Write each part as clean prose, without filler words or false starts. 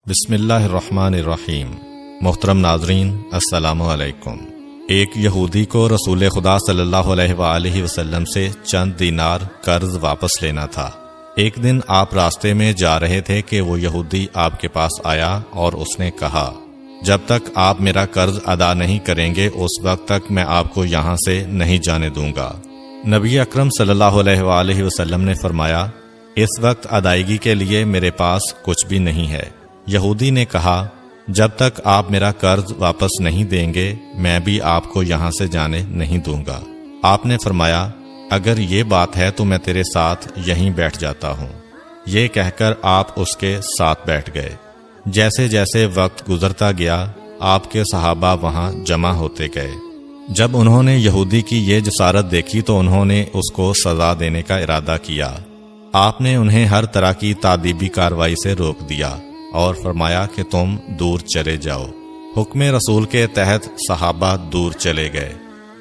بسم اللہ الرحمن الرحیم۔ محترم ناظرین، السلام علیکم۔ ایک یہودی کو رسول خدا صلی اللہ علیہ وآلہ وسلم سے چند دینار قرض واپس لینا تھا۔ ایک دن آپ راستے میں جا رہے تھے کہ وہ یہودی آپ کے پاس آیا اور اس نے کہا، جب تک آپ میرا قرض ادا نہیں کریں گے اس وقت تک میں آپ کو یہاں سے نہیں جانے دوں گا۔ نبی اکرم صلی اللہ علیہ وآلہ وسلم نے فرمایا، اس وقت ادائیگی کے لیے میرے پاس کچھ بھی نہیں ہے۔ یہودی نے کہا، جب تک آپ میرا قرض واپس نہیں دیں گے میں بھی آپ کو یہاں سے جانے نہیں دوں گا۔ آپ نے فرمایا، اگر یہ بات ہے تو میں تیرے ساتھ یہیں بیٹھ جاتا ہوں۔ یہ کہہ کر آپ اس کے ساتھ بیٹھ گئے۔ جیسے جیسے وقت گزرتا گیا آپ کے صحابہ وہاں جمع ہوتے گئے۔ جب انہوں نے یہودی کی یہ جسارت دیکھی تو انہوں نے اس کو سزا دینے کا ارادہ کیا۔ آپ نے انہیں ہر طرح کی تادیبی کارروائی سے روک دیا اور فرمایا کہ تم دور چلے جاؤ۔ حکم رسول کے تحت صحابہ دور چلے گئے۔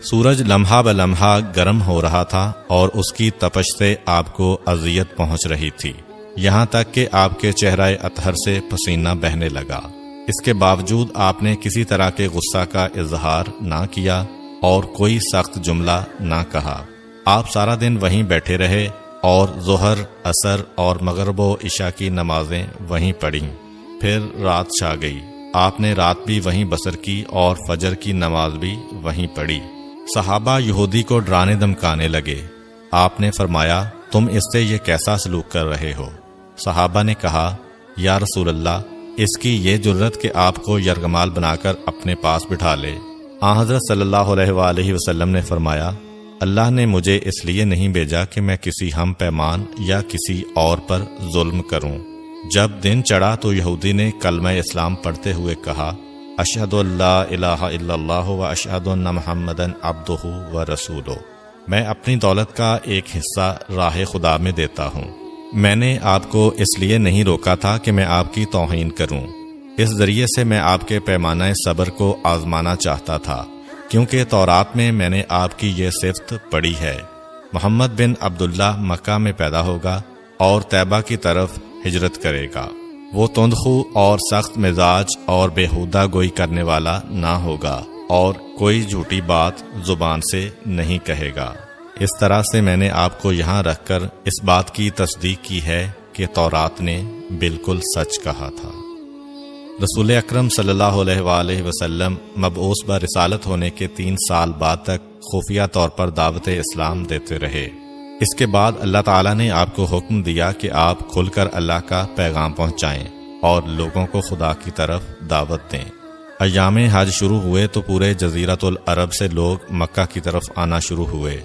سورج لمحہ بلمحہ گرم ہو رہا تھا اور اس کی تپش سے آپ کو اذیت پہنچ رہی تھی، یہاں تک کہ آپ کے چہرہ اطہر سے پسینہ بہنے لگا۔ اس کے باوجود آپ نے کسی طرح کے غصہ کا اظہار نہ کیا اور کوئی سخت جملہ نہ کہا۔ آپ سارا دن وہیں بیٹھے رہے اور ظہر، عصر اور مغرب و عشاء کی نمازیں وہیں پڑھیں۔ پھر رات چھا گئی۔ آپ نے رات بھی وہیں بسر کی اور فجر کی نماز بھی وہیں پڑھی۔ صحابہ یہودی کو ڈرانے دھمکانے لگے۔ آپ نے فرمایا، تم اس سے یہ کیسا سلوک کر رہے ہو؟ صحابہ نے کہا، یا رسول اللہ، اس کی یہ جرت کہ آپ کو یرغمال بنا کر اپنے پاس بٹھا لے۔ آن حضرت صلی اللہ علیہ وآلہ وسلم نے فرمایا، اللہ نے مجھے اس لیے نہیں بھیجا کہ میں کسی ہم پیمان یا کسی اور پر ظلم کروں۔ جب دن چڑھا تو یہودی نے کلمہ اسلام پڑھتے ہوئے کہا، اشہد ان لا الہ الا اللہ و اشہد ان محمدًا عبدہ و رسولہ۔ میں اپنی دولت کا ایک حصہ راہ خدا میں دیتا ہوں۔ میں نے آپ کو اس لیے نہیں روکا تھا کہ میں آپ کی توہین کروں۔ اس ذریعے سے میں آپ کے پیمانہ صبر کو آزمانا چاہتا تھا، کیونکہ تورات میں نے آپ کی یہ صفت پڑھی ہے، محمد بن عبداللہ مکہ میں پیدا ہوگا اور طیبہ کی طرف ہجرت کرے گا۔ وہ تندخو اور سخت مزاج اور بیہودہ گوئی کرنے والا نہ ہوگا اور کوئی جھوٹی بات زبان سے نہیں کہے گا۔ اس طرح سے میں نے آپ کو یہاں رکھ کر اس بات کی تصدیق کی ہے کہ تورات نے بالکل سچ کہا تھا۔ رسول اکرم صلی اللہ علیہ وآلہ وسلم مبعوث برسالت ہونے کے 3 سال بعد تک خفیہ طور پر دعوت اسلام دیتے رہے۔ اس کے بعد اللہ تعالیٰ نے آپ کو حکم دیا کہ آپ کھل کر اللہ کا پیغام پہنچائیں اور لوگوں کو خدا کی طرف دعوت دیں۔ ایام حج شروع ہوئے تو پورے جزیرۃ العرب سے لوگ مکہ کی طرف آنا شروع ہوئے۔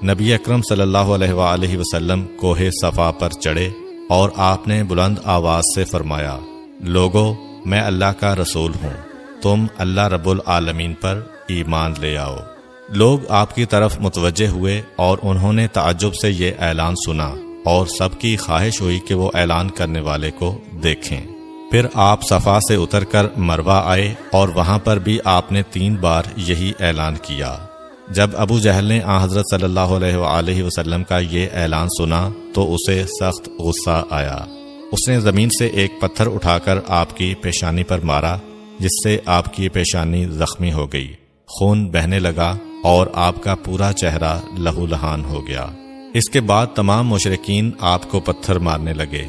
نبی اکرم صلی اللہ علیہ وآلہ وسلم کوہ صفا پر چڑھے اور آپ نے بلند آواز سے فرمایا، لوگو، میں اللہ کا رسول ہوں، تم اللہ رب العالمین پر ایمان لے آؤ۔ لوگ آپ کی طرف متوجہ ہوئے اور انہوں نے تعجب سے یہ اعلان سنا اور سب کی خواہش ہوئی کہ وہ اعلان کرنے والے کو دیکھیں۔ پھر آپ صفا سے اتر کر مروہ آئے اور وہاں پر بھی آپ نے 3 بار یہی اعلان کیا۔ جب ابو جہل نے آن حضرت صلی اللہ علیہ وآلہ وسلم کا یہ اعلان سنا تو اسے سخت غصہ آیا۔ اس نے زمین سے ایک پتھر اٹھا کر آپ کی پیشانی پر مارا، جس سے آپ کی پیشانی زخمی ہو گئی، خون بہنے لگا اور آپ کا پورا چہرہ لہو لہان ہو گیا۔ اس کے بعد تمام مشرکین آپ کو پتھر مارنے لگے۔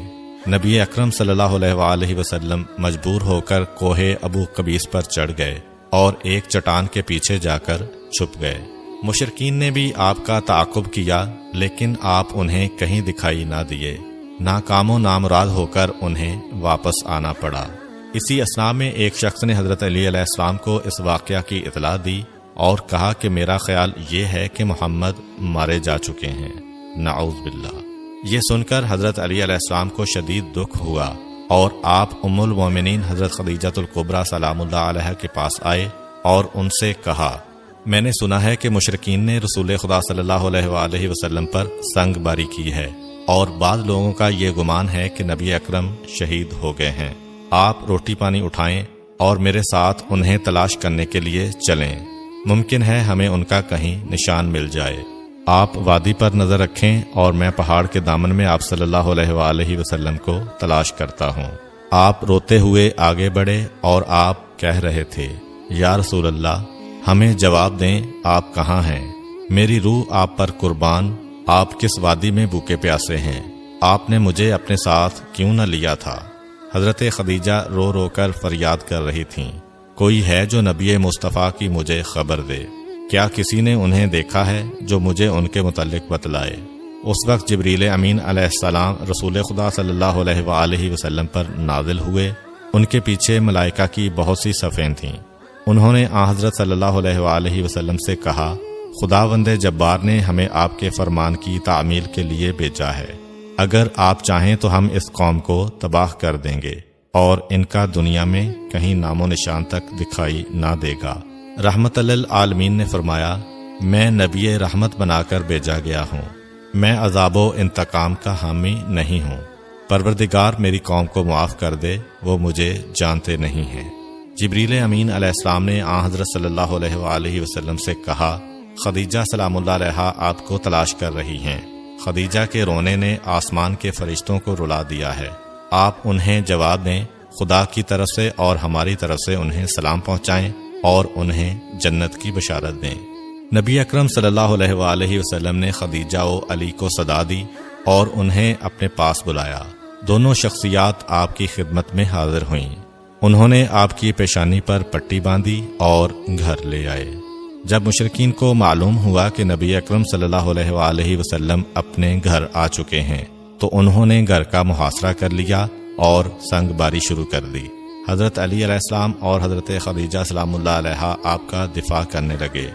نبی اکرم صلی اللہ علیہ وآلہ وسلم مجبور ہو کر کوہ ابو قبیس پر چڑھ گئے اور ایک چٹان کے پیچھے جا کر چھپ گئے۔ مشرکین نے بھی آپ کا تعاقب کیا لیکن آپ انہیں کہیں دکھائی نہ دیے۔ ناکام و نامراد ہو کر انہیں واپس آنا پڑا۔ اسی اثناء میں ایک شخص نے حضرت علی علیہ السلام کو اس واقعہ کی اطلاع دی اور کہا کہ میرا خیال یہ ہے کہ محمد مارے جا چکے ہیں، نعوذ باللہ۔ یہ سن کر حضرت علی علیہ السلام کو شدید دکھ ہوا اور آپ ام المومنین حضرت خدیجہ الکبریٰ سلام اللہ علیہ کے پاس آئے اور ان سے کہا، میں نے سنا ہے کہ مشرکین نے رسول خدا صلی اللہ علیہ وآلہ وسلم پر سنگ باری کی ہے اور بعض لوگوں کا یہ گمان ہے کہ نبی اکرم شہید ہو گئے ہیں۔ آپ روٹی پانی اٹھائیں اور میرے ساتھ انہیں تلاش کرنے کے لیے چلیں، ممکن ہے ہمیں ان کا کہیں نشان مل جائے۔ آپ وادی پر نظر رکھیں اور میں پہاڑ کے دامن میں آپ صلی اللہ علیہ وآلہ وسلم کو تلاش کرتا ہوں۔ آپ روتے ہوئے آگے بڑھے اور آپ کہہ رہے تھے، یا رسول اللہ، ہمیں جواب دیں، آپ کہاں ہیں؟ میری روح آپ پر قربان، آپ کس وادی میں بھوکے پیاسے ہیں؟ آپ نے مجھے اپنے ساتھ کیوں نہ لیا تھا؟ حضرت خدیجہ رو رو کر فریاد کر رہی تھیں، کوئی ہے جو نبی مصطفیٰ کی مجھے خبر دے؟ کیا کسی نے انہیں دیکھا ہے جو مجھے ان کے متعلق بتلائے؟ اس وقت جبریل امین علیہ السلام رسول خدا صلی اللہ علیہ وآلہ وسلم پر نازل ہوئے۔ ان کے پیچھے ملائکہ کی بہت سی صفیں تھیں۔ انہوں نے حضرت صلی اللہ علیہ وآلہ وسلم سے کہا، خداوند جبار نے ہمیں آپ کے فرمان کی تعمیل کے لیے بھیجا ہے۔ اگر آپ چاہیں تو ہم اس قوم کو تباہ کر دیں گے اور ان کا دنیا میں کہیں نام و نشان تک دکھائی نہ دے گا۔ رحمت للعالمین نے فرمایا، میں نبی رحمت بنا کر بھیجا گیا ہوں، میں عذاب و انتقام کا حامی نہیں ہوں۔ پروردگار میری قوم کو معاف کر دے، وہ مجھے جانتے نہیں ہیں۔ جبریل امین علیہ السلام نے حضرت صلی اللہ علیہ وآلہ وسلم سے کہا، خدیجہ سلام اللہ علیہا آپ کو تلاش کر رہی ہیں۔ خدیجہ کے رونے نے آسمان کے فرشتوں کو رلا دیا ہے، آپ انہیں جواب دیں، خدا کی طرف سے اور ہماری طرف سے انہیں سلام پہنچائیں اور انہیں جنت کی بشارت دیں۔ نبی اکرم صلی اللہ علیہ وآلہ وسلم نے خدیجہ و علی کو صدا دی اور انہیں اپنے پاس بلایا۔ دونوں شخصیات آپ کی خدمت میں حاضر ہوئیں۔ انہوں نے آپ کی پیشانی پر پٹی باندھی اور گھر لے آئے۔ جب مشرکین کو معلوم ہوا کہ نبی اکرم صلی اللہ علیہ وآلہ وسلم اپنے گھر آ چکے ہیں تو انہوں نے گھر کا محاصرہ کر لیا اور سنگ باری شروع کر دی۔ حضرت علی علیہ السلام اور حضرت خدیجہ سلام اللہ علیہا آپ کا دفاع کرنے لگے۔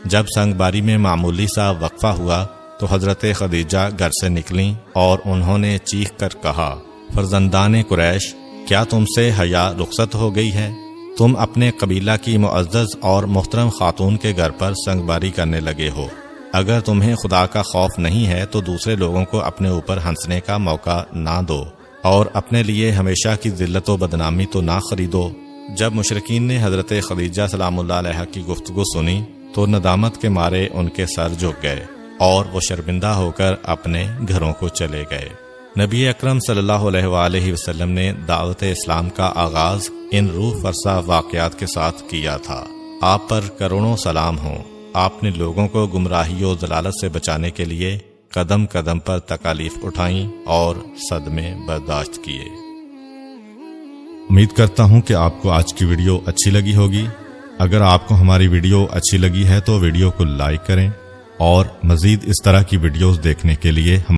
جب سنگ باری میں معمولی سا وقفہ ہوا تو حضرت خدیجہ گھر سے نکلیں اور انہوں نے چیخ کر کہا، فرزندان قریش، کیا تم سے حیا رخصت ہو گئی ہے؟ تم اپنے قبیلہ کی معزز اور محترم خاتون کے گھر پر سنگ باری کرنے لگے ہو۔ اگر تمہیں خدا کا خوف نہیں ہے تو دوسرے لوگوں کو اپنے اوپر ہنسنے کا موقع نہ دو اور اپنے لیے ہمیشہ کی ذلت و بدنامی تو نہ خریدو۔ جب مشرکین نے حضرت خدیجہ سلام اللہ علیہا کی گفتگو سنی تو ندامت کے مارے ان کے سر جھک گئے اور وہ شرمندہ ہو کر اپنے گھروں کو چلے گئے۔ نبی اکرم صلی اللہ علیہ وآلہ وسلم نے دعوت اسلام کا آغاز ان روح فرسا واقعات کے ساتھ کیا تھا۔ آپ پر کروڑوں سلام ہوں۔ آپ نے لوگوں کو گمراہی و ضلالت سے بچانے کے لیے قدم قدم پر تکالیف اٹھائیں اور صدمے برداشت کیے۔ امید کرتا ہوں کہ آپ کو آج کی ویڈیو اچھی لگی ہوگی۔ اگر آپ کو ہماری ویڈیو اچھی لگی ہے تو ویڈیو کو لائک کریں اور مزید اس طرح کی ویڈیوز دیکھنے کے لیے